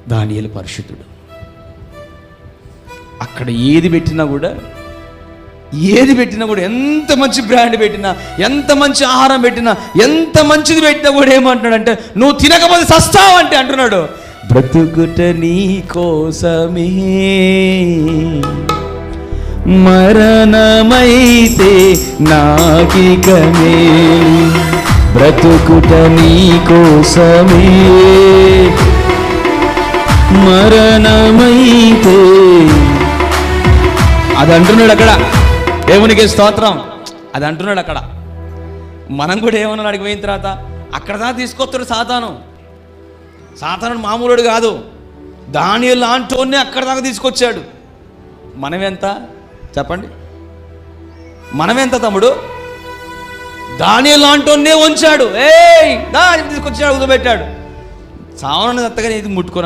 దానియేలు పరిశుద్ధుడు. అక్కడ ఏది పెట్టినా కూడా ఎంత మంచి బ్రాండ్ పెట్టినా, ఎంత మంచి ఆహారం పెట్టినా, ఎంత మంచిది పెట్టినా కూడా ఏమంటున్నాడంటే, నువ్వు తినకపోతే సస్తావు అంటే అంటున్నాడు, బ్రతుకుట నీ కోసమే, మరణమైతే నాకిక మేలు, బ్రతుకుట నీ కోసమే, మరణమైతే. అది అంటున్నాడు అక్కడ. దేవునికి స్తోత్రం. అది అంటున్నాడు అక్కడ. మనం కూడా ఏమన్నా అడిగి పోయిన తర్వాత అక్కడ దాకా తీసుకొస్తాడు సాతానుడు మామూలుడు కాదు. దానియేలు లాంటోనే అక్కడ దాకా తీసుకొచ్చాడు. మనమెంత చెప్పండి? మనమెంత తమ్ముడు? దానియేలు లాంటోనే ఉంచాడు. తీసుకొచ్చాడు, కుదబెట్టాడు. సావనని దత్తగా ఇది ముట్టుకోను.